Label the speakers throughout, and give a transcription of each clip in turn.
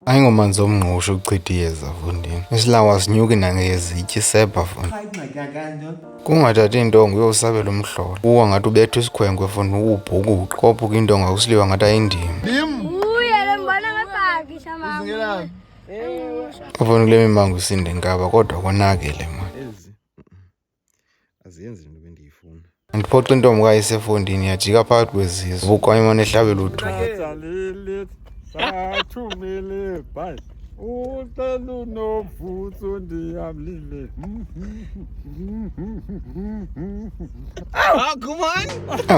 Speaker 1: Ayingomanzi omngqusho ukuchitha iyeza mfondini. Isilawa sinyuki nangezitya isepha mfondini. Kungathathi intongo uyosabela umhlolo. Uwa ngathi ubethwa isikhwenkwe mfondini uwubhuka uqophuka intongo akusiliwa ngathi ayindima. Mfondini kule mimango isinde nkaba kodwa konakele mani. Aziyenzi into bendiyifuna. Andiphoxa intombi kayisefondini yajika phakathi kwezizwe. Ubukwanye mane ehlabela udumo.
Speaker 2: Sathumile bhayi ucela unovutho ndiyamlile.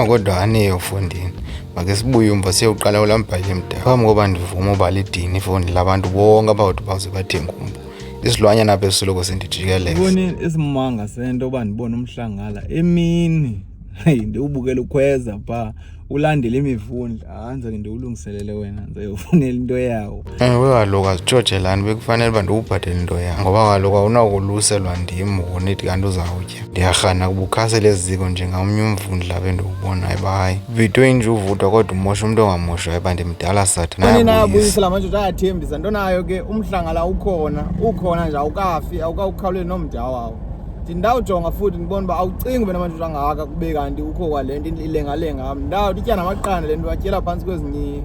Speaker 1: Kodwa aneyo mfondini. Make sibuye umva siyowuqala ulambhali emdala. Phambi koba ndivume ubala idini ifondini labantu bonke abawuthi bawuze bathenga umbo. Isilwanyana apha esoloko sendijikeleza.
Speaker 2: Ubonini isimanga sento uba ndibone umhlangala emini. Ndiwubukela ukhweza pha ulandele imivundla anze ke ndiwulungiselele wena ndizofunela into yawo.
Speaker 1: Kaloku azitshojelani bekufanele uba ndiwubhatele into yawo ngoba kaloku awunakuluselwa ndim unithi kanti uzawutya. Ndiyarhana kubukhasela eziko njengamnye umvundla bendiwubonayo uba hayi vito inje uvuthwa kodwa umosha umntu ongamoshayo uba ndimdala sathi
Speaker 3: nayabuyisela manje ayathembisa nto nayo ke umhlangala ukhona nje awukafi awukawukhawuleli nomda wawo. Ndawujonga futhi ndibona uba awucingi ube namantu angaka kube kanti ukho kwale nto ilengalenga ndawuthi itya namaqanda le nto watyela phantsi kwezinye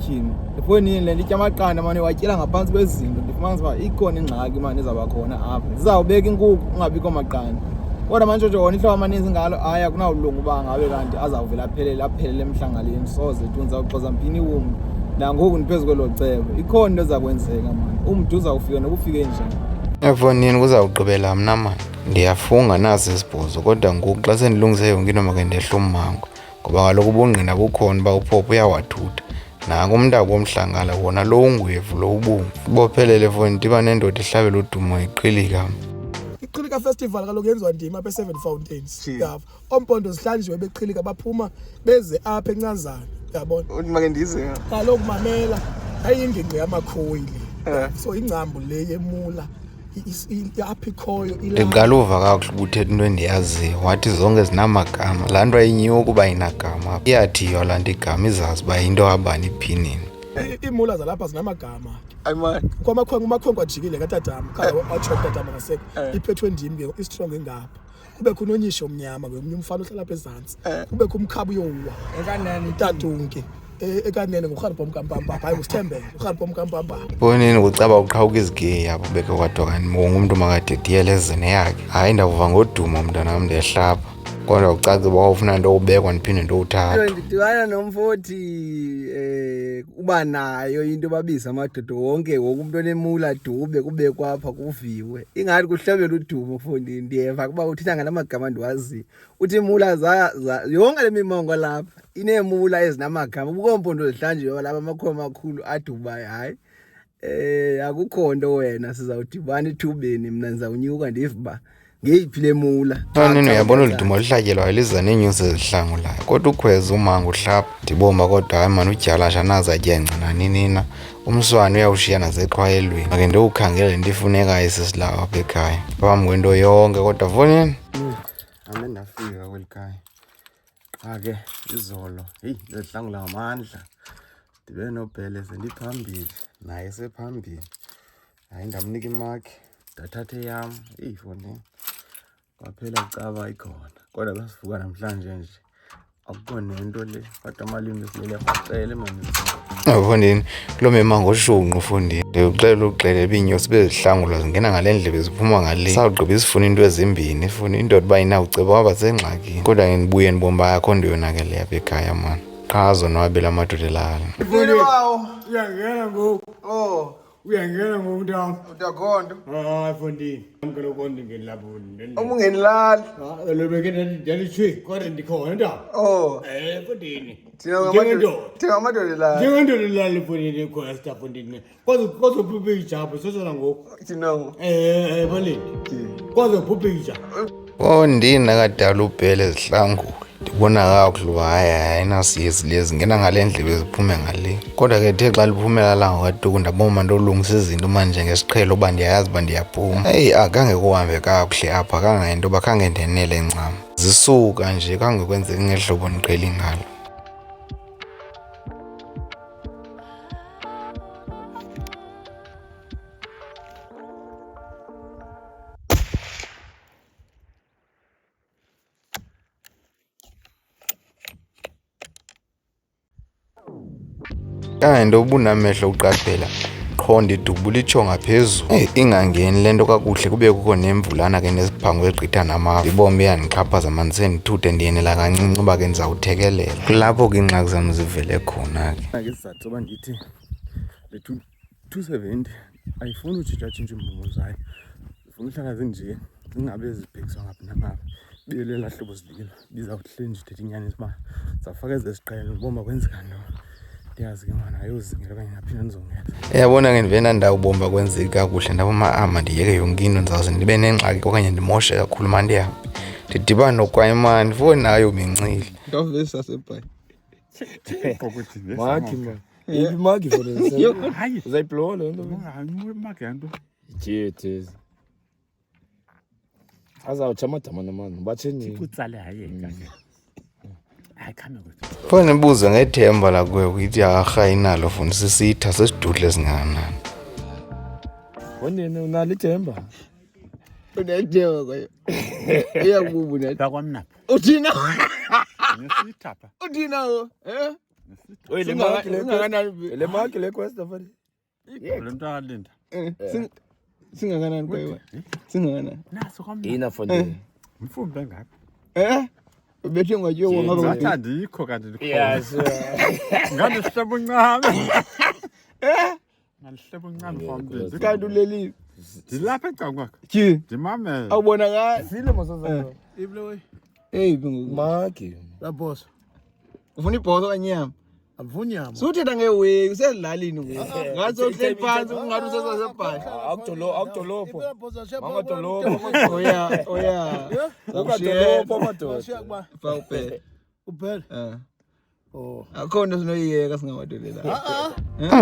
Speaker 3: tyhini efowunini le nto itya amaqanda mane watyela ngaphantsi kwezinto ndifumanisa uba ikhona ingxaki mane ezawuba khona apha zizawubeka inkukhu kungabikho maqanda kodwa mantshontsho wona ihlobo amaninzi ngalo aya kunawulunga uba ngabe kanti azawuvela aphelele emhlangaleni soze tu ndizawuxoza mphini iwumntu nangoku ndiphezu kwelo cebo ikhona into eza kwenzeka mani umntu uzawufika nokufike njani.
Speaker 1: Efondini kuzawugqibela mna mani ndiyafunga nasi isibhozo kodwa ngoku xa sendilungise yonke into make ndehla ummango ngoba kaloku ubungqina bukhona uba uphopho uyawathutha nanku umntako womhlangala wona lo ungwevu lo ubomvu ibophelele efondini iba nendoda ihlabela udumo iqhilika.
Speaker 4: Iqhilika festival kaloku yenziwa ndima apha e7 Fountains yabo ompondo zihlanjiwe beqhilika baphuma beze apha encazana yabona
Speaker 3: uthi make ndize
Speaker 4: kaloku mamela ayingingqi yamakhoyi so ingcambu le yemula apha ikhoyo
Speaker 1: ndiqala uva kakuhle ubuthetha into endiyaziyo wathi zonke zinamagama laa nto ayinyuka uba inagama iyathiywa laa nto igama izazi uba yinto abani iphinini.
Speaker 4: Iimula zalapha zinamagama
Speaker 3: ayimani
Speaker 4: umakhwenkwe ajikile katatama khaya watsho tatama ngasekho iphethwe ndim ke istrong engapha kubekho unonyisho omnyama ngomnye umfana ohlala apha ezantsi kubekho umkhabu yowa ekanene tatunke ekanene ngurharibha omkampamba hayi ngusithembele urharibha omkampamba.
Speaker 1: Bonini kucaba uqhawuka izigeyi apho beke kwadokani wonke umntu makadidiyelezene yakhe hayi ndavuva ngodumo mntanam ndiyahlapha kodwa ucace uba ufuna nto ubekwa ndiphinde ndowuthatha.
Speaker 3: Ndidibana nomfoti uba nayo into babiza amadoda wonke umntu onemula dube kubekwa apha kuviwe ingathi kuhlebela udumo mfondini ndiyeva kuba uthetha ngala magama ndiwaziyo uthi imula yonke le mimongo lapha ineemula ezinamagama ubukompondo zihlanjiwe lapha amakhowa amakhulu adubayo hayi akukho nto wena sizawudibana ethubeni mna ndizawunyuka ndive uba ngeyiphi le mula.
Speaker 1: Nini uyabona uludumo lihlatyelwayo liza neenyusi ezihlangulayo kodwa ukhweza umango uhlapha ndibomba kodwa hayi mani udyalasha nazatyenca naninina umswane uyawushiya naseqhwayelweni make ndiwukhangele nto ifunekayo esisilayo apha ekhaya phambi kwento yonke kodwa fonini ame ndafika kweli khaya ake izolo heyi zezihlangula ngamandla ndibe nobhele sendiphambili naye sephambili hayi ndamnika imakhi ndathatha eyam fonini kwaphela kucaba ikhona kodwa basivuka namhlanje nje akukho nento le kodwa amalimi esilele rhacele mani. Fondini kulo mimango oshunqu fondini ndikuxelela uxelela iinyosi bezihlangula zingena ngale ndlebe ziphuma ngale sawugqiba isifuna into ezimbini ifuna indoda uba inawuceba waba sengxakini kodwa ndibuye ndibomba uba akho nto yonakele apha ekhaya mani qha azonwabela amadoda elala.
Speaker 4: uyangena ngoku uyangena ngoku ntam
Speaker 3: utakhonto
Speaker 4: fondini amkelo konto ngeni lapho
Speaker 3: umungenilali
Speaker 4: lobeke ndalithwe kodwa ndikhona ntam fondini
Speaker 3: amadoda lala
Speaker 4: njengendoda lali fondini ekhwesta fondini kwazophuphe ijapho sosona ngoku balini kwazophuphe ijapho
Speaker 1: fondini nakadala ubhele zihlangula ndibona kakuhle uba hayi ayinasiyezi lezi ngena ngale ndlebe ziphume ngale kodwa ke the xa liphumela langa kwatuku ndaboma nto olungisa izinto manje ngesiqhelo uba ndiyayazi uba ndiyaphuma heyi akhange kuhambe kakuhle apha kangento uba khange ndenele ncam zisuka nje khange kwenzeka ngehlobo ndiqheli ngalo. kanti ubunamehlo uqaphela qhonda idubu litsho ngaphezulu ingangeni lento kakuhle kube kukho nemvulana ke nesiphango egqitha namafu ibombe yandixhaphaza mani sendithuthe ndiyenela kancinci uba ke ndizawuthekelela kulapho ke ingxaki zam zivele khona ke
Speaker 2: isizathu soba ndithi le 270 ayifuni utshintsha iimbomo zayo zifuna uhlala zinje zingabe zibhekiswa ngaphi nangaphi belela hlobo zililo bizawuhle nje ithetha inyaniso uba zawufaka ezesiqhelo ubomba kwenzeka ntoni ndiyazi ke mani ayozingela okanye ngaphinda ndizongela
Speaker 1: yabona ke ndivena ndawubomba kwenzeki kakuhle ndaboma ndiyeke yonke into ndizawuze ndibe nengxaki okanye ndimoshe kakhulu mani ndihambe ndidibane nokwayimani foni nayo mincile
Speaker 3: ndawuvele sasebhayi
Speaker 4: Maki man. Yiphi maki for the
Speaker 5: Hayi.
Speaker 4: Uzayiblowa le nto.
Speaker 5: Imaki yanto.
Speaker 4: Jeez. Azawutsha amadama namani. Batheni.
Speaker 5: Kutsale hayi kanje. Hayi khame kuthi.
Speaker 1: foni ibuze ngethemba lakuwe ukuthi akarhayi nalo funi sisitha sesidudle singakanani
Speaker 4: Wonene unalo ithemba.
Speaker 3: Unethemba kwayo. Iyakububu nathi.
Speaker 5: Bakwamnapha.
Speaker 3: Uthina?
Speaker 5: Nesithapha.
Speaker 3: Uthina ho?
Speaker 4: Oyi le maki le quest fani.
Speaker 5: Le nto alinda.
Speaker 3: Singakanani kwayo? Singakanani?
Speaker 5: Naso kwamna.
Speaker 4: Ina fani.
Speaker 5: Mfumbi engaphi?
Speaker 3: Ubethe ngwayo ngabe
Speaker 5: Zathi andikho kanti ndikho.
Speaker 4: Yes.
Speaker 5: Ngalihlebo ncane. Ngalihlebo ncane fambi.
Speaker 3: kanti uleli.
Speaker 5: Dilapha ecakwakho.
Speaker 3: Ji.
Speaker 5: Ndimamele.
Speaker 3: Awubonakala.
Speaker 4: Sile masaza.
Speaker 3: Iblowe. Hey bingu.
Speaker 4: Maki.
Speaker 3: La boss. Ufuna ibhozo kanyama?
Speaker 4: Avunyama.
Speaker 3: Suthetha ngeweki usedlalini ngoku. Ngathi uhleli phansi ungathi usesasebhayi.
Speaker 4: Akudolopho. Mangadolopho.
Speaker 3: Oya.
Speaker 4: Ukadolopho madoda.
Speaker 3: Phela.
Speaker 4: Uphela.
Speaker 3: Oh. Akhona sinoyiyeka singamadolela.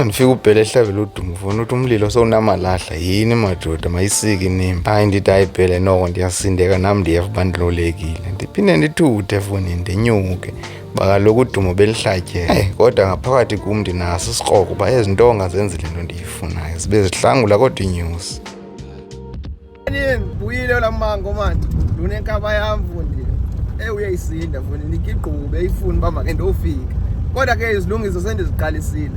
Speaker 1: ndifika ubhele ehlabela udumo funa ukuthi umlilo sowunamalahla yini madoda mayisiki nimba hayi ndithi ayibhele noko ndiyasindeka nam ndiyefa uba ndilolekile ndiphinde ndithuthe efowunini ndinyuke bakaloku udumo belihlatyele kodwa ngaphakathi kum ndinaso isikroko uba ezi ntonga zenzile nto ndiyifunayo zibe zihlangula kodwa inyusi
Speaker 3: Buyile la mango manje. Lunenkaba yami mfundi. Uyayisinda mfundi nikigqube ayifuni uba make ndofika. Kodwa ke izilungiso sendiziqalisile.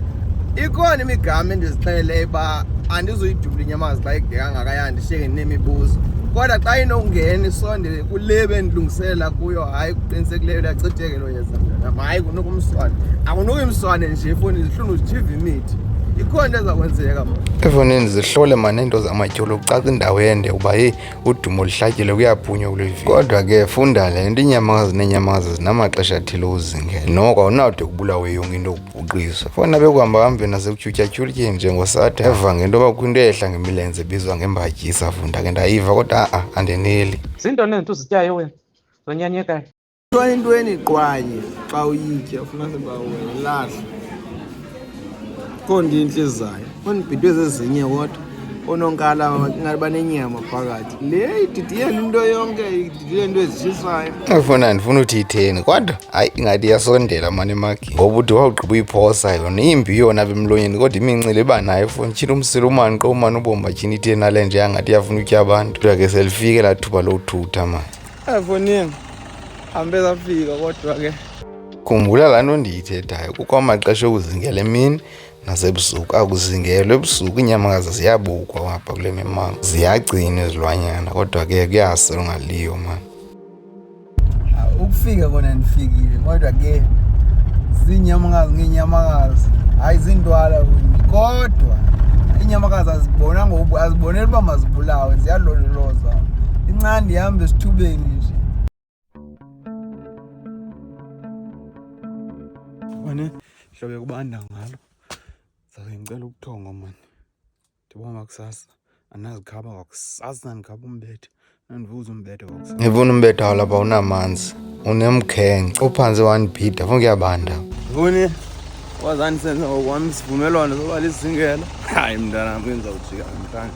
Speaker 3: Ikhona imigama endizixelele ba andizoyidubula inyamazi xa ikudeka ngakayandi sheke nemibuzo. Kodwa xa inongena isonde kulebe endilungiselela kuyo hayi kuqinisekileyo lachitheke lo yeza mntana. Hayi kunokumswane. Akunokumswane nje ifoni zihlunu uzichiva imithi. Ikhona ezakwenzeka manje.
Speaker 1: efowunini zihlole mani into zamatyholo kucaca indawo ende uba heyi udumo lihlatyele kuyaphunywa kule vili kodwa ke funda le nto iinyamakazi neenyamakazi zinamaxesha athile uzingela noko awunawude kubulawe yonke into ukubhuqiswa fona bekuhamba hambeni nasekutyutyathyutyeni njengosathe eva ngento yoba kukho into ehla ngemilenze ebizwa ngembatyisa funda ke ndayiva kodwa andineli
Speaker 6: zintoni ento zityayo wena zonyanyekayo
Speaker 3: Intweni qwanye xa uyitya ufuna seba wena lahla. Konke inhlizayo. Unibhidwe zezinye kodwa ononkala ngathi banenyama phakathi. Le ididiyela into yonke ididiyela into ezishisayo.
Speaker 1: efona ndifuna uthi itheni kodwa hayi ingathi iyasondela mani emagini ngoba uthi wawugqiba uyiphosa yona imbi yona apha emlonyeni kodwa imincili iba nayo efoni tshina umsila umani xa umani ubomba tshini itheni nale nje yangathi iyafuna utya abantu kodwa ke selifike laa thuba lothutha mani
Speaker 3: Efonini. Hambe zafika kodwa ke.
Speaker 1: khumbula laa nto ndiyithethayo kukho amaxesha okuzingela emini nasebusuku akuzingelwa ebusuku iinyamakazi ziyabukwa apha kule mimango ziyagcinwa izilwanyana kodwa ke kuyasela ungaliyo mani
Speaker 3: Ukufika kona ndifikile kodwa ke zinyamakazi ngeenyamakazi hayi zindwala kodwa inyamakazi azibona ngoku azibonela uba mazibulawe ziyalondoloza incane ihambe esithubeni nje.
Speaker 2: Wena hlobo kubanda ngalo. Zabe ngicela ukuthonga mani. Ndibona kusasa anazikhaba kwakusasa ndikhaba umbethe. Nandivuza umbethe kwakusasa.
Speaker 1: ngifuna umbetha lapha unamanzi unemkhenkce uphansi 1 bhida funa kuyabanda
Speaker 3: Vuni wazani senza ngokwami isivumelwano soba lisingela. Hayi mntana wenza ujika mntana.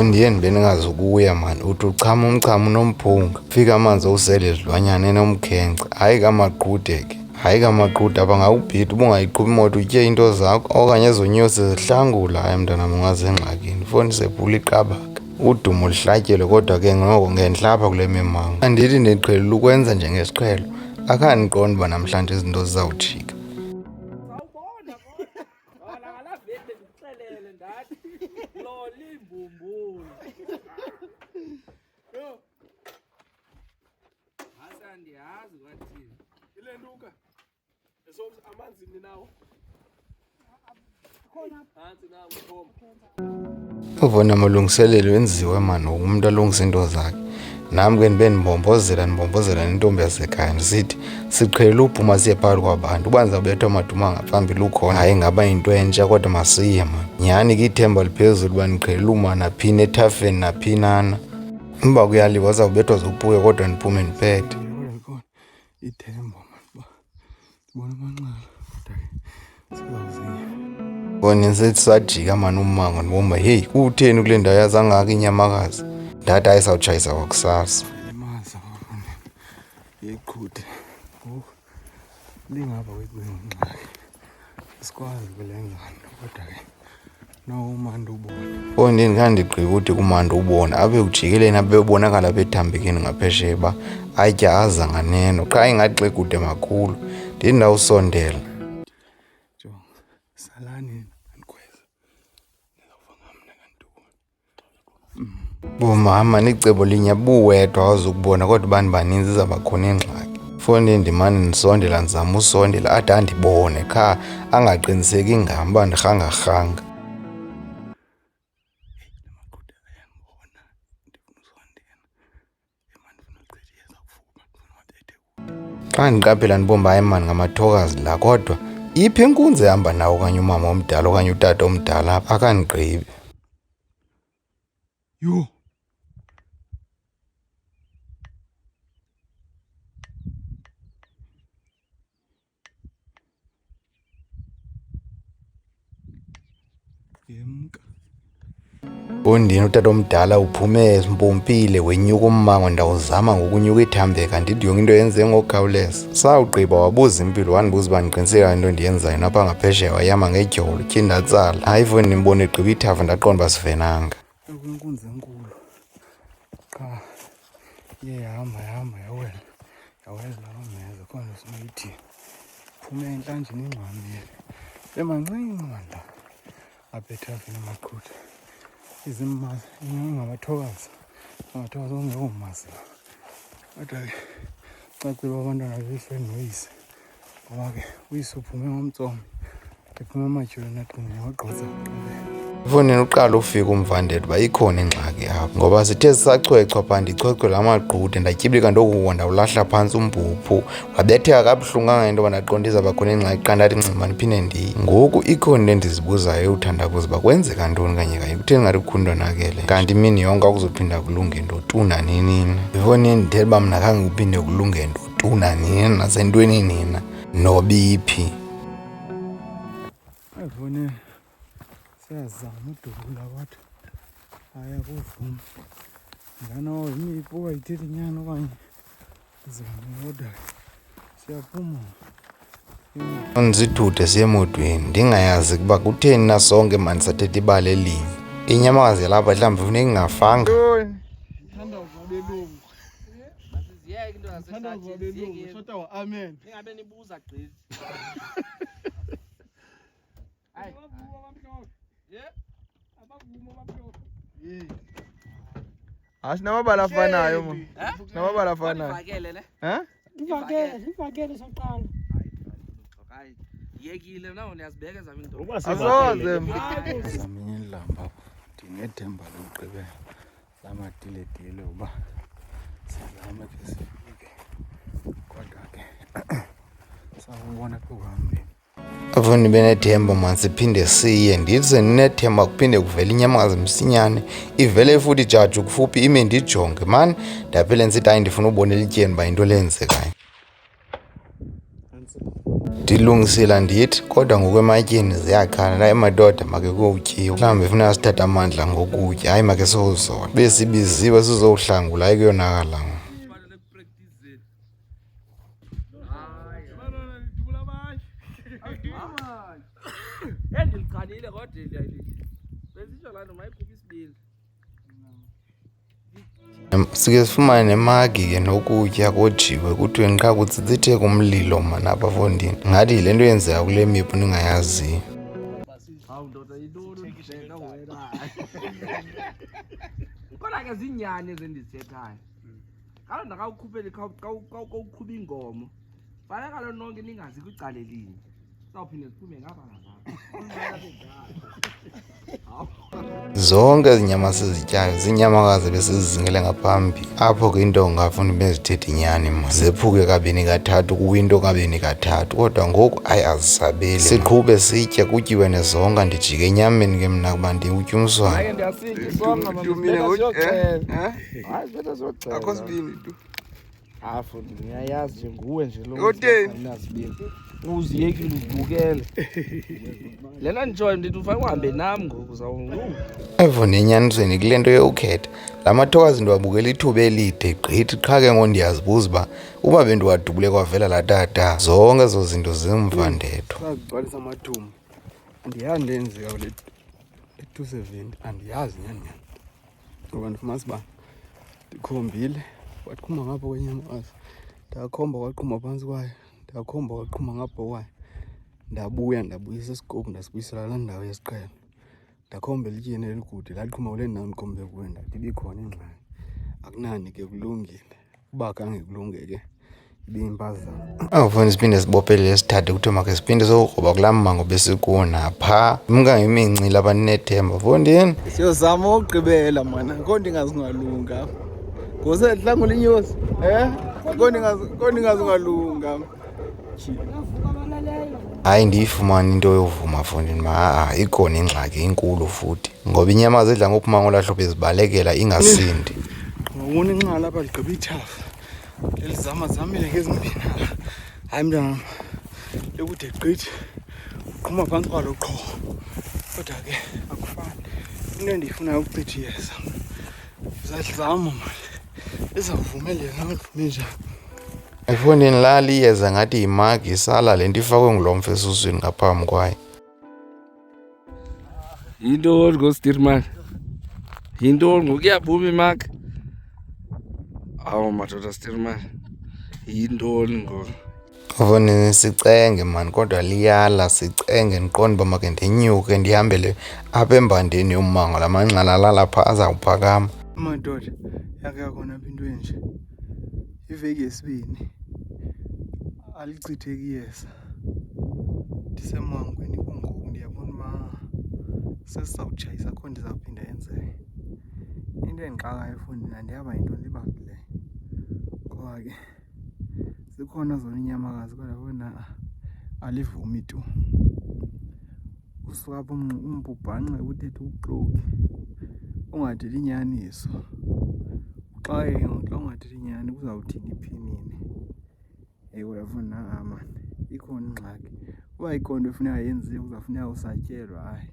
Speaker 1: ndiye ndibe ndingazukuya mani uthi uchama umchamo unomphunga fika amanzi owusele izilwanyana enomkhenkce hayi kamaqhude ke hayi kamaqhude apha ngawubhida uba ungayiqhubi imoto utye into zakho okanye ezonyosi zihlangula hayi mntana ungazengxakini foni sephula iqabaka udumo lihlatyelwe kodwa ke ngoko ngentlapha kule mimango andithi ndiqhelile ukwenza njengesiqhelo akhandiqonda uba namhlanje izinto zizawujika
Speaker 5: Uyalele ndathi loli imbumbulu.
Speaker 4: Yo,
Speaker 5: Asandiyazi kwathini.
Speaker 4: ile ntuka. Eso amanzi ninawo. Hansi nawo mkhomba.
Speaker 1: Uvona amalungiselelo wenziwe mani umuntu alungisa into zakhe. Nami ke ndibe ndimbombozela nentombi yasekhaya ndisithi siqhele uphuma siye phakathi kwabantu uba ndizawubethwa amaduma ngaphambili ukhona hayi ngaba yinto entsha kodwa masiye mani. Nyhani ke ithemba liphezulu uba ndiqhele uma naphina ethafeni naphinana. Uba kuyaliwa azawubethwa zobuya kodwa ndiphume ndiphethe.
Speaker 2: Ithemba mani uba ndibona amanxala sizawuziya.
Speaker 1: Bona nsithi sajika mani umango ndibomba heyi kutheni kule ndawo yazangaka inyamakazi. Ndathi ayisawutshayisa kwakusasa.
Speaker 2: Imaza bafana yeqhude ngoku lingapha kwengxaki sikwazi kulenzana kodwa ke nawumanda ubona
Speaker 1: Fondini kandigqiba ukuthi kumanda ubona abe ujikeleni abe ubonakala bethambekeni ngaphesheya uba atya aza nganeno qha ingathi kude makhulu ndithi ndawusondela.
Speaker 2: jonga salani andikhweza ndizawuva ngamna kantoni.
Speaker 1: Bomama nicebo linye buwedwa awuzukubona kodwa ubani baninzi izabakhona ingxaki. Fondini ndimane ndisondela ndizama usondela ade andibone qha angaqiniseki ngam uba ndirhangarhanga. Xa ndiqaphela ndibomba hayi mani ngamathokazi la kodwa iphi inkunzi ehamba nawo okanye umama omdala okanye utata omdala apha akandigqibi.
Speaker 2: Yho, yemka
Speaker 1: Fondini utata omdala uphume ezimpompile wenyuka ummango ndawuzama ngokunyuka ithambeka ndithi yonke into yenze ngokukhawuleza. Sawugqiba wabuza impilo wandibuza uba ndiqiniseka into endiyenzayo napha ngaphesheya wayama ngedyolo tyhi ndatsala. Hayi Fondini ndimbona egqiba ithafa ndaqonda uba sivenanga.
Speaker 2: inkunzi enkulu qha iye yahamba yawela ameza khona sinoyithi phume entlanjeni ingxamile emancinci mandla apha ethafeni amaqhutha izimmazi ngamathokazi ongekho mazi kodwa ke cacile abantwana behlweni noyise ngoba ke uyise uphume ngomtsomi ephume ematyholweni aqinile wagqotsa
Speaker 1: Fondini uqala ufika umvandedwa uba ikhona ingxaki apho ngoba sithe sisachwechwa phaa ndichwechwe la magqude ndatyibilika ndokuwo ndawulahla phantsi umbhuphu wabetheka kabuhlungu kangangento yoba ndaqonda izabakhona ingxaki qha ndathi ncima ndiphinde ndiye. Ngoku ikhona into endizibuzayo uthandabuza uba kwenzeka ntoni kanye kanye kutheni ngathi kukho into onakele kanti imini yonke akuzophinda kulunge nto tu nanini. Fondini ndithetha uba mna khange kuphinde kulunge nto tu nanini nasentweni nina nobiphi.
Speaker 2: ayivone siyazama udubula kodwa hayi akuvumi nganawo imipu wayithethi nyani okanye zame kodwa siyaphuma
Speaker 1: Ndizithude siye emotweni ndingayazi ukuba kutheni na sonke mani sathetha ibali elinye. Inyamakazi yalapha mhlawumbi funeka ingafanga.
Speaker 5: Masiziyeke into zasehlathini.
Speaker 2: shota wa-amen
Speaker 5: Ningabe nibuza gqithi. Hayi.
Speaker 3: Sinamabala afanayo mo. Sinamabala afanayo.
Speaker 5: Ivakele le.
Speaker 7: Ivakele soqala.
Speaker 5: Hayi. Yekile na uyazibeka zami into.
Speaker 3: Asoze
Speaker 2: zamini elilamba apho ndinethemba lokugqibela lamadiledile uba sizame ke sifike kodwa ke sawubona kuhambeni.
Speaker 1: Fondini benethemba mani siphinde siye ndithi sendinethemba kuphinde kuvela inyamakazi msinyane ivele futhi ijaji kufuphi ime ndijonge mani ndaphela ndisithi hayi ndifuna ubonela ityeni uba yinto lenzekayo. Ndilungisela ndithi kodwa ngokwematyeni ziyakhala la emadoda make kutyiwa mhlawumbi funeka sithathe amandla ngokutya hayi make sowuzola besibiziwe sizowuhlangula hayi kuyonakala.
Speaker 5: Kufanele kupractice. Hayi. Ndiliqalile kodwa ndiyayilihle. Besitsho laa nto mayikhuphe isibili.
Speaker 1: Sike sifumane nemagi ke nokutya kojiwe kuthiweni qha kutsitsitheka umlilo mani apha Fondini ngathi yile nto yenzeka kule miphu ndingayaziyo.
Speaker 5: Hawu ndoda
Speaker 8: yintoni ndibheka wena kodwa ke ziinyani ezendizithethayo kaloku ndakawukhuphela kawuqhuba ingomo fanele kaloku nonke ningazi kwicala elinye sizawuphinde siphume ngapha
Speaker 1: zonke izinyama sizityayo ziinyamakazi besizizingele ngaphambili apho ke into ungafuni bezithethe inyani ma zephuke kabini kathathu kuwinto kabini kathathu kodwa ngoku azisabeli siqhube sitye kutyiwe nezonka ndijike enyameni ke mna kuba ndiwutya umswane
Speaker 3: akho sibini tu
Speaker 8: hafu ndiyayazi nje nguwe nje lo nasibini uziyekile uzibukele lena njoyo ndithi ufake uhambe nam ngoku
Speaker 1: evo nenyanisweni kule nto yokukhetha la mathokazi ndiwabukela ithuba elide gqithi qha ke ngondiyazibuza uba uba bendiwadubule kwavela laa tata zonke ezo zinto zimva ndetho
Speaker 2: sazigcwalisa amathumbu andiyazi ndenzeka kule 270 andiyazi nyani ngoba ndifumanisa uba ndikhombile waqhuma ngapha kwenyamakazi ndakhomba kwaqhuma phantsi kwayo ndakhomba kwaqhuma ngapha kwayo ndabuyisa isikophu ndasibuyisela laa ndawo yesiqhelo ndakhomba elityeni elikude laqhuma kule ndawo ndikhombe kuyo ndathi ibikhona ingxaki akunani ke kulungile uba khange kulunge ke ibiyimpazamo
Speaker 1: awufuni siphinde sibophelele sithathe kuthiwa makhe siphinde sokroba kulaa mmango besikuwo napha umka ngemincili abaninethemba fondini
Speaker 3: siyozama ukugqibela mana nko ndingazingalunga ngosedlangula inyosi nko ndingazingalunga
Speaker 1: hayi ndiyifumana into yovuma fondini ma ikhona ingxaki enkulu futhi ngoba inyama zidla ngophuma ngolaa hlobo ezibalekela ingasindi
Speaker 2: ngobona inxala apha ligqiba ithafa elizamazamile ngezimbini hayi mntanam lekude gqithi uqhuma phantsi kwalo qho kodwa ke akufani into endiyifunayo ukucithi iyeza uzadlizama mali izawuvumelela nangavume njani
Speaker 1: efondini lali iyeza ngathi yimagi isala le nto ifakwe ngulomfo esuswini ngaphambi kwayo
Speaker 8: yintoni ngostirman yintoni ngokuyabuma imaki awu madoda stirman yintoni ngoku
Speaker 1: fondini sicenge mani kodwa liyala sicenge ndiqonda uba make ndinyuke ndihambele apha embandeni yommango la manxala alala phaa azawuphakama
Speaker 2: madoda yakhe yakhona apha into enje iveki yesibini alicitheki iyeza ndisemangweni kungoku ndiyabona uba sesizawutshayisa kho ndizawuphinda yenzeke into endixakayo efondini andiyaba yinto ndibambileyo ngoba ke zikhona zona inyamakazi kodwa wena alivumi tu usuka apho umbubhanxe uthethe uxoki ungathethi inyaniso xa ungathethi inyani kuzawuthini iphinini ewe yafuna mani ikhona ingxaki uba ikhona efuneka yenziwe kuzawufuneka usatyelwa hayi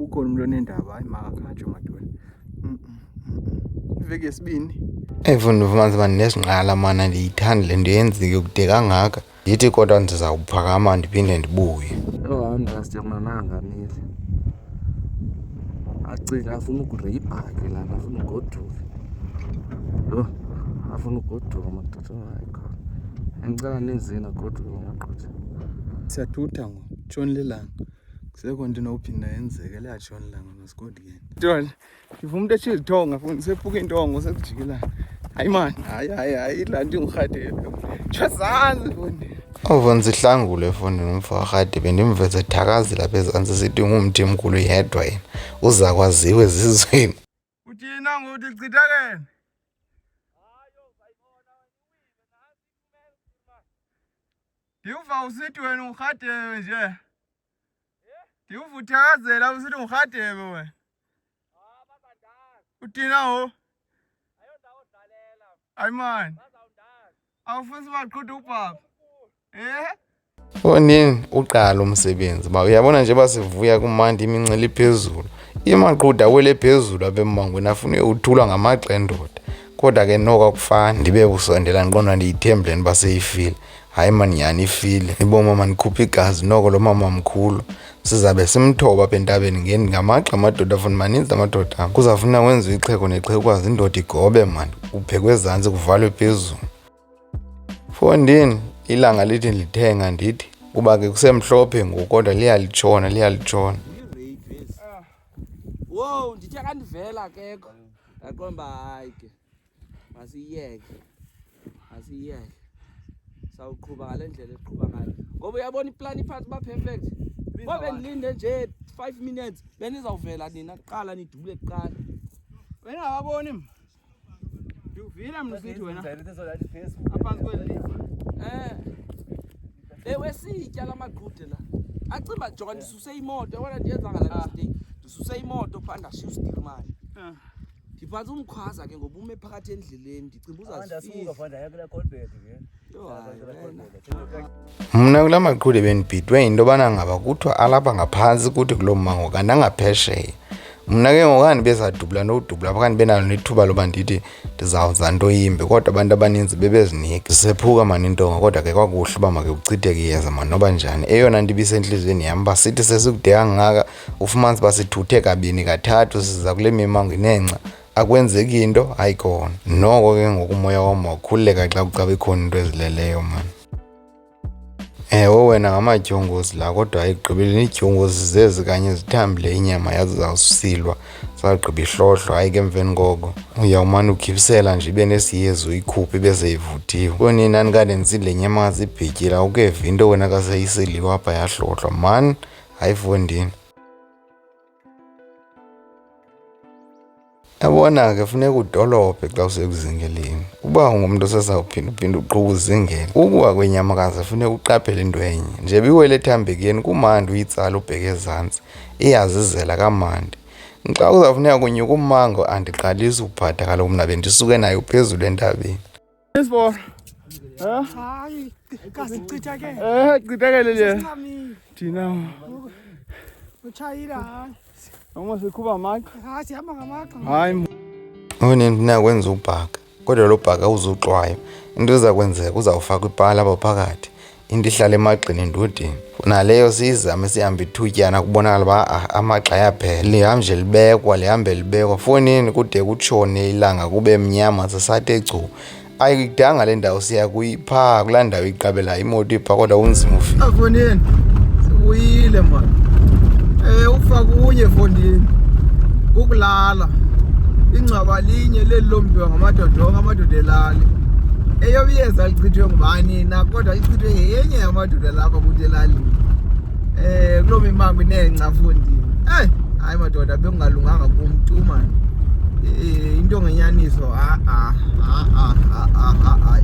Speaker 2: ukhona umntu oneendaba hayi makakhatshwe madoda iveki yesibini
Speaker 1: efondini ufumanisa uba ndinesinqala mana ndiyithandi le nto yenzike kude kangaka ndithi kodwa ndizawuphakama ndiphinde ndibuye
Speaker 8: andastimananganile acinga afuna ukureyibhake lana afuna ugoduka yho afuna ugoduka madoda hayikhona andicela nenzini agoduke maqhuthi
Speaker 2: siyathutha ngotshoni lelanga kusekho nto inophinda yenzeke leyatshoni langa nosigodikeni ntona ndiva umntu etsho izithonga fundi sephuka intongo sekujikelana hayi mani hayi laa nto ingurhatele tsho zantsi fundi
Speaker 1: ovon sihlangule efondini umfo warhade bendimveze ethakazela apha ezantsi sithi ngumthi mkhulu yedwa yena uza kwaziwe ezizweni
Speaker 2: uthina ngokuthi lichithakele ndiuva usithi wena urhadebe nje ndiuva uthakazela usithi ngurhadebe wena uthina ho hayi mani awufuni sibaqhutha ubaba
Speaker 1: fondini uqala umsebenzi uba uyabona nje basivuya kumandi imincili phezulu imaqhuda awele phezulu apha emmangweni afune uthulwa ngamaxendoda kodwa ke noko akufani ndibe busondela ndiqonda ndiyithembile ndiba seyifile hayi mani nyani ifile iboma manikhupha igazi noko lo mama mkhulu sizabe simthoba apha entabeni ngamagxa amadoda fundi maninzi amadoda am kuzawufuna wenziwe ixhego nexhego kwazi indoda igobe mani uphekwe ezantsi kuvalwe phezulu fondini ilanga lithi ndithenga ndithi kuba ke kusemhlophe ngoku kodwa liyalitshona
Speaker 8: Wo ndithe kandivela akekho ndaqomba hayi ke masiyeke sawuqhuba ngale ndlela eqhuba ngayo ngoba uyabona iplan iphansi ba perfect ngoba ndilinde nje 5 minutes benizawuvela nina kuqala nidubule kuqala
Speaker 3: wena awaboni ndivile mna sithi wena aphansi kweli
Speaker 8: wesitya lamaqhude la acimba jonga ndisuse imoto yabona ndiyenza ngala mistake ndisuse imoto phaa ndashiya uStilman ndiphantsi umkhwaza ke ngoba ume phakathi endleleni ndicimba uzazifika
Speaker 1: mna kula maqhude benibhidwe into yobana ngaba kuthiwa alapha ngaphantsi kuthi kulo mmango kanti angaphesheya mna ke ngokani bezadubula nodubula phakani benalo nethuba loba ndithi ndizawuza nto yimbi kodwa abantu abaninzi bebezinika zisephuka mani intonga kodwa ke kwakuhle uba make kuchitheke iyeza mani noba njani eyona nto ibisentliziyweni yam uba sithi sesikude kangaka ufumanise uba sithuthe kabini kathathu siza kule mimango inengca akwenzeki into hayikhona noko ke ngokumoya wam wakhululeka xa kucabe khona into ezileleyo mani wena ngamatyongozi la kodwa ayigqibeleni iityongozi zezi kanye zithambile inyama yazo zawusilwa zagqiba ihlohlwa hayi ke emveni koko uyawumane ukhiphisela nje ibe nesiyezu uyikhuphe bese ivuthiwe konina nikandenzile le nyama zibhityile awukeva into wena kaseyiseliwe apha yahlohlwa mani hayifondini yabona ke funeka udolophe xa usekuzingeleni uba ungumntu osesawuphinda uqhuba uzingele ukuwa kwenyamakazi funeka uqaphele into enye nje biwele ethambekeni kumandi uyitsala ubheke ezantsi iyazizela kamandi xa uzawufuneka kunyuka ummango andiqalisi ukuphatha kaloku mna bendisuke nayo phezulu entabeni
Speaker 7: hayi kasichithake
Speaker 3: chithakele le thina
Speaker 7: utshayile hayi
Speaker 3: noma sikhupha amaqha
Speaker 7: hayi sihamba ngamaqha
Speaker 3: hayi
Speaker 1: unini funeka kwenza ubhaka kodwa lo bhaka uzuxwayo into eza kwenzeka uzawufaka ipala apha phakathi into ihlala emagxini endodeni naleyo siyizame sihambe ithutyana kubonakala uba amagxa ayaphela lihambe nje libekwa fonini kude kutshone ilanga kube mnyama sisathe chu ayikudanga le ndawo siya kuyiphaa kulaa ndawo iqabela imoto iphaa kodwa unzima ufika
Speaker 3: afonini sibuyile mani ufakunye fondini ukulala ingcwaba linye leli lombiwa ngamadoda amadoda elali eyobiyeza lichithwe ngubani na kodwa ichithwe yenye yamadoda lapha kuthi elalini kulo mimango inengca fondini hayi madoda bekungalunganga kumntu mani into ngenyaniso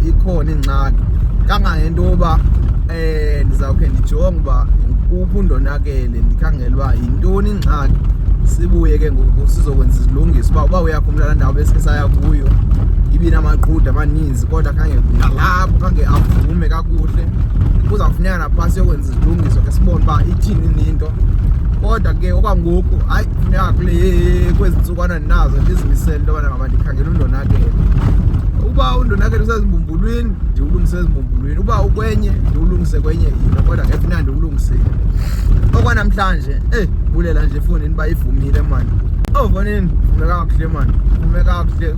Speaker 3: ikhona ingxaki kangangento yoba ndizawukhe ndijonge uba uphi undonakele ndikhangelwa yintoni ingxaki sibuye ke ngoku sizokwenza izilungiso uba uyakhumbula laa ndawo besike saya kuyo ibinamaqhude amaninzi kodwa khange nalapho khange avume kakuhle kuzawufuneka naphasi yokwenza izilungiso ke sibone uba ithini into kodwa ke okwangoku hayi funeka kwezi ntsukwana ndinazo ndizimisele into yobana ngaba ndikhangela undonakele uba undonakele usezimbumbulweni ndiwulungise ezimbumbulweni uba ukwenye ndiwulungise kwenye into kodwa ke funeka ndiwulungisile okwanamhlanje bulela nje efundini uba ivumile mani fonini vume kakuhle mani vume kakuhle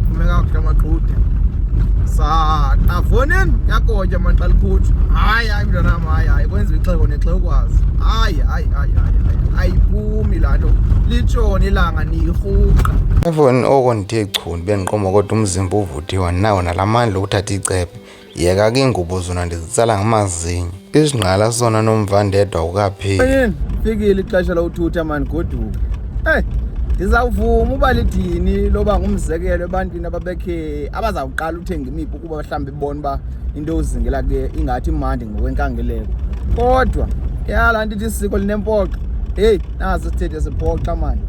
Speaker 3: amaqhude fonini yakotya mani xa likhutshwa hayi mntanam hayi kwenziwa ixheko nexe ukwazi hayi ayiphumi laa nto litshona ilanga niyirhuqa
Speaker 1: efoni oko ndithe chuni bendiqomba kodwa umzimba uvuthiwa nawo nala mandla okuthatha icephe yeka ke iingubo zona ndizitsala ngamazinyo isingqala sona nomvandedwa ukapheli
Speaker 3: fikile ixesha lokuthutha mani goduka ndizawuvuma uba lidini loba ngumzekelo ebantwini ababekhe abazawuqala uthenga imiphi ukuba mhlawumbi bebona uba into yozingela ke ingathi imandi ngokwenkangeleko kodwa laa nto ithi isiko linempoxo nazo sithethe siphoxa mani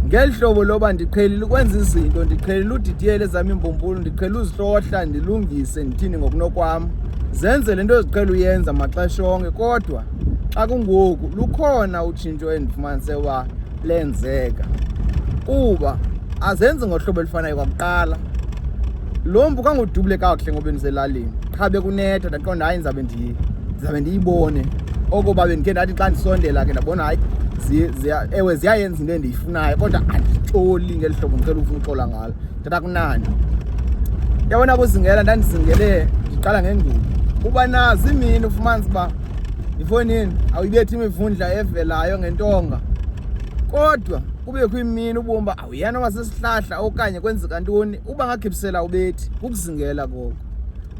Speaker 3: ngeli hlobo loba ndiqhelile ukwenza izinto ndiqhelile udidiyele zam imbumbulu ndiqhelile uzihlohla ndilungise ndithini ngokunokwam zenze le nto eziqhela uyenza maxesha onke kodwa xa kungoku lukhona utshintsho endifumanise uba lenzeka kuba azenzi ngohlobo elifanayo kwakuqala lo mntu kangodubule kakuhle ngoba endiselalini qha bekunetha ndaqonda hayi ndizabe ndiyibone okoba bendikhe ndathi xa ndisondela ke ndabona hayi ewe ziyayenza into endiyifunayo kodwa andixoli ngeli hlobo ndicela ufuna uxola ngalo tata kunani yabona kuzingela ndandizingele ndiqala ngengubo uba nazi imini ufumanisa uba ifonini awuyibethi imivundla evelayo ngentonga kodwa kubekho imini ubomba awuyana wasesihlahla okanye kwenzeka ntoni uba ngagibisela ubethi ukuzingela koko.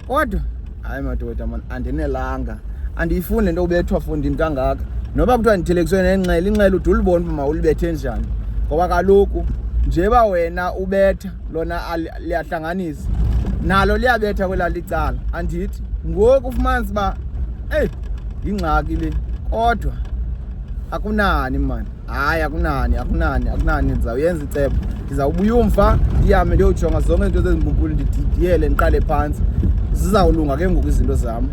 Speaker 3: Kodwa hayi madoda man, andinelanga andiyifuni lento ubethwa fondini kangaka, noba kuthiwa ndithelekiswe nenxele, inxele ude ulibone uba mawulibethe njani, ngoba kaloku njeba wena ubetha lona liyahlanganisa nalo liyabetha kwelalicala. Andithi ngoku ufumanisa uba yingxaki le, kodwa akunani mani, hayi akunani, ndizawuyenza icebo, ndizawubuya umva ndihambe ndiyojonga zonke izinto zezimbumbulu, ndididiyele ndiqale phantsi, zizawulunga ke ngoku izinto zam.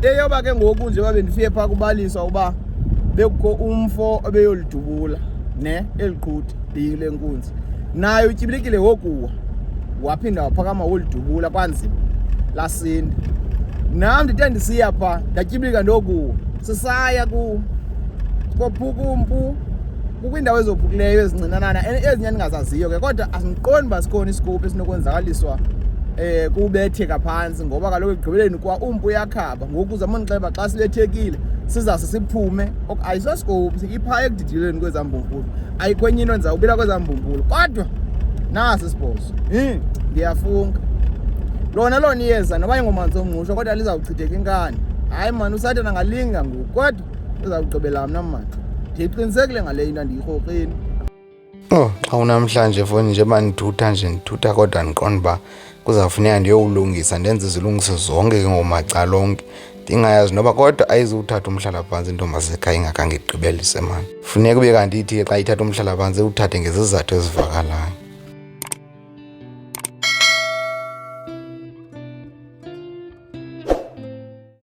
Speaker 3: Eyoba ke ngoku nje babe ndifike phaa kubaliswa uba bekukho umfo ebeyolidubula eliqhuti le nkunzi, naye utyibilikile wokuwa waphinda waphakama wolidubula kwanzima lasinda. Nam ndide ndisiya phaa ndatyibilika ndokuwa, sisaya kophukumpu kukwindawo ezophukileyo ezincinanana ezinye ndingazaziyo ke, kodwa asindiqondi uba sikhona isikophu esinokwenzakaliswa kubetheka phantsi, ngoba kaloku ekugqibeleni kwa umpu uyakhaba. Ngoku zamonixeba xa sibethekile sizase siphume, ayisosikophu iphaa ekudidiyeleni kwezaa mbumbulu, ayikho enye into ndizawubila kwezaa mbumbulu. Kodwa nasi isibhozo ndiyafunga lona iyeza noba ingomanzi omngqusho, kodwa lizawuchitheka inkani. Hayi mani, usathana ngalinga ngoku, kodwa uzawugqibela mna mani, ndiyiqinisekile ngale into andiyirhokreni.
Speaker 1: Xa unamhlanje foni nje ndithutha ndithutha, kodwa ndiqonda uba kuzawufuneka ndiyowulungisa, ndenze izilungiso zonke ke ngomacala onke, ndingayazi noba kodwa ayizuwuthatha umhlalaphantsi intombasekhaya ingakhange igqibelise mani. Funeka ube kanti ithi xa ithatha umhlalaphantsi uthathe ngezizathu ezivakalayo.